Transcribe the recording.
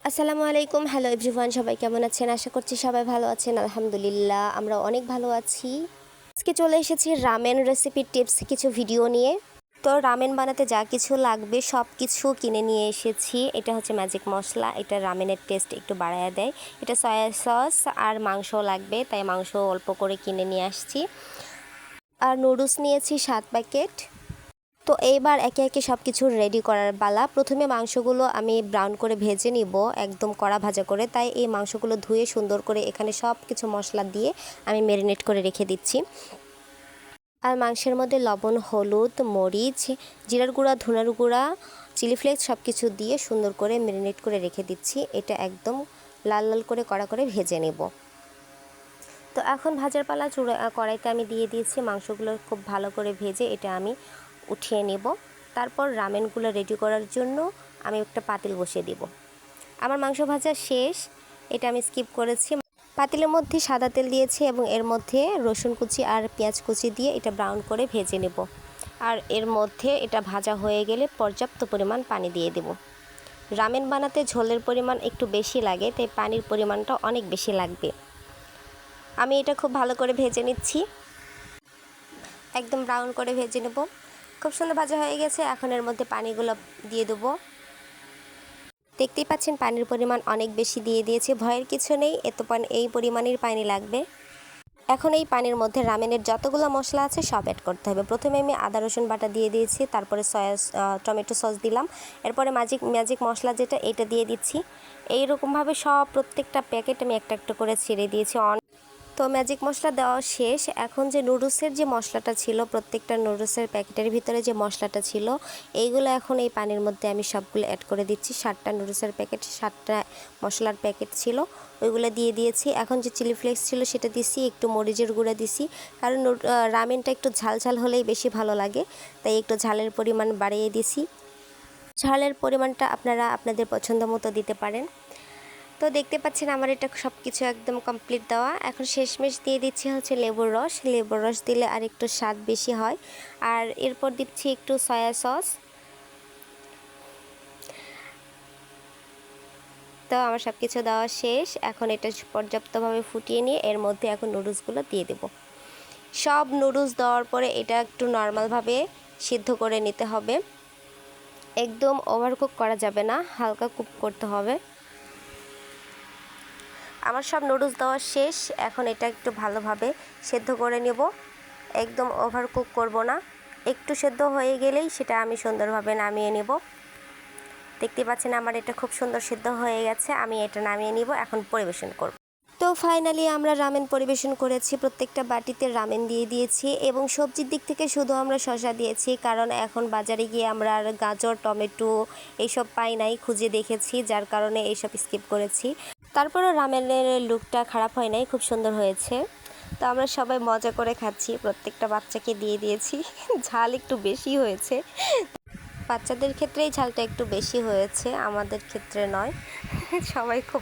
আসসালামু আলাইকুম। Hello everyone, সবাই কেমন আছেন? আশা করছি সবাই ভালো আছেন। আলহামদুলিল্লাহ আমরা অনেক ভালো আছি। আজকে চলে এসেছি রামেন রেসিপি টিপস কিছু ভিডিও নিয়ে। তো রামেন বানাতে যা কিছু লাগবে সব কিছু কিনে নিয়ে এসেছি। এটা হচ্ছে ম্যাজিক মশলা, এটা রামেনের টেস্ট একটু বাড়ায় দেয়। এটা সয়া সস আর মাংস লাগবে, তাই মাংস অল্প করে কিনে নিয়ে আসছি। আর নুডলস নিয়েছি 7 প্যাকেট। তো এইবার একে একে সব কিছু রেডি করার পালা। প্রথমে মাংসগুলো আমি ব্রাউন করে ভেজে নিব, একদম কড়া ভাজা করে। তাই এই মাংসগুলো ধুয়ে সুন্দর করে এখানে সব কিছু মশলা দিয়ে আমি ম্যারিনেট করে রেখে দিচ্ছি। আর মাংসের মধ্যে লবণ, হলুদ, মরিচ, জিরার গুঁড়া, ধনের গুঁড়া, চিলি ফ্লেক্স সব কিছু দিয়ে সুন্দর করে ম্যারিনেট করে রেখে দিচ্ছি। এটা একদম লাল লাল করে কড়া করে ভেজে নেব। তো এখন ভাজার পালা। কড়াইতে আমি দিয়ে দিয়েছি মাংসগুলো খুব ভালো করে ভেজে এটা আমি উঠিয়ে নেব। তারপর রামেনগুলো রেডি করার জন্য আমি একটা পাতিল বসিয়ে দিব। আমার মাংস ভাজা শেষ, এটা আমি স্কিপ করেছি। পাতিলের মধ্যে সাদা তেল দিয়েছি এবং এর মধ্যে রসুন কুচি আর পেঁয়াজ কুচি দিয়ে এটা ব্রাউন করে ভেজে নেব। আর এর মধ্যে এটা ভাজা হয়ে গেলে পর্যাপ্ত পরিমাণ পানি দিয়ে দেব। রামেন বানাতে ঝোলের পরিমাণ একটু বেশি লাগে, তাই পানির পরিমাণটা অনেক বেশি লাগবে। আমি এটা খুব ভালো করে ভেজে নিচ্ছি, একদম ব্রাউন করে ভেজে নেব। খুব সুন্দর ভাজা হয়ে গেছে। এখন এর মধ্যে পানিগুলো দিয়ে দেবো। দেখতেই পাচ্ছেন পানির পরিমাণ অনেক বেশি দিয়ে দিয়েছি, ভয়ের কিছু নেই, এই পরিমাণের পানি লাগবে। এখন এই পানির মধ্যে রামেনের যতগুলো মশলা আছে সব অ্যাড করতে হবে। প্রথমে আমি আদা রসুন বাটা দিয়ে দিয়েছি, তারপরে টমেটো সস দিলাম, এরপরে ম্যাজিক মশলা যেটা এটা দিয়ে দিচ্ছি। এইরকমভাবে সব প্রত্যেকটা প্যাকেট আমি একটা একটা করে ছেড়ে দিয়েছি। তো ম্যাজিক মশলা দেওয়া শেষ। এখন যে নুডলসের যে মশলাটা ছিল, প্রত্যেকটা নুডলসের প্যাকেটের ভিতরে যে মশলাটা ছিল, এইগুলো এখন এই পানির মধ্যে আমি সবগুলো অ্যাড করে দিচ্ছি। 7টা নুডলসের প্যাকেট, 7টা মশলার প্যাকেট ছিল, ওইগুলো দিয়ে দিয়েছি। এখন যে চিলি ফ্লেক্স ছিল সেটা দিছি, একটু মরিচের গুঁড়া দিছি, কারণ রামেনটা একটু ঝাল ঝাল হলেই বেশি ভালো লাগে, তাই একটু ঝালের পরিমাণ বাড়িয়ে দিছি। ঝালের পরিমাণটা আপনারা আপনাদের পছন্দ মতো দিতে পারেন। তো দেখতে পাচ্ছেন আমার এটা সব কিছু একদম কমপ্লিট দেওয়া। এখন শেষমেশ দিয়ে দিচ্ছি হচ্ছে লেবুর রস। লেবুর রস দিলে আর একটু স্বাদ বেশি হয়। আর এরপর দিচ্ছি একটু সয়া সস। তো আমার সব কিছু দেওয়া শেষ। এখন এটা পর্যাপ্তভাবে ফুটিয়ে নিয়ে এর মধ্যে এখন নুডলসগুলো দিয়ে দেব। সব নুডলস দেওয়ার পরে এটা একটু নর্মালভাবে সিদ্ধ করে নিতে হবে, একদম ওভারকুক করা যাবে না, হালকা কুক করতে হবে। আমার সব নুডলস দেওয়া শেষ। এখন এটা একটু ভালোভাবে সেদ্ধ করে নেব, একদম ওভারকুক করব না। একটু সেদ্ধ হয়ে গেলেই সেটা আমি সুন্দরভাবে নামিয়ে নেব। দেখতে পাচ্ছেন আমার এটা খুব সুন্দর সেদ্ধ হয়ে গেছে। আমি এটা নামিয়ে নিব, এখন পরিবেশন করব। তো ফাইনালি আমরা রামেন পরিবেশন করেছি। প্রত্যেকটা বাটিতে রামেন দিয়ে দিয়েছি এবং সবজির দিক থেকে শুধু আমরা শসা দিয়েছি, কারণ এখন বাজারে গিয়ে আমরা আর গাজর, টমেটো এইসব পাই নাই, খুঁজে দেখেছি, যার কারণে এইসব স্কিপ করেছি। তারপরেও রামেনের লুকটা খারাপ হয় নাই, খুব সুন্দর হয়েছে। তো আমরা সবাই মজা করে খাচ্ছি, প্রত্যেকটা বাচ্চাকে দিয়ে দিয়েছি। ঝাল একটু বেশি হয়েছে, বাচ্চাদের ক্ষেত্রেই ঝালটা একটু বেশি হয়েছে, আমাদের ক্ষেত্রে নয়। সবাই খুব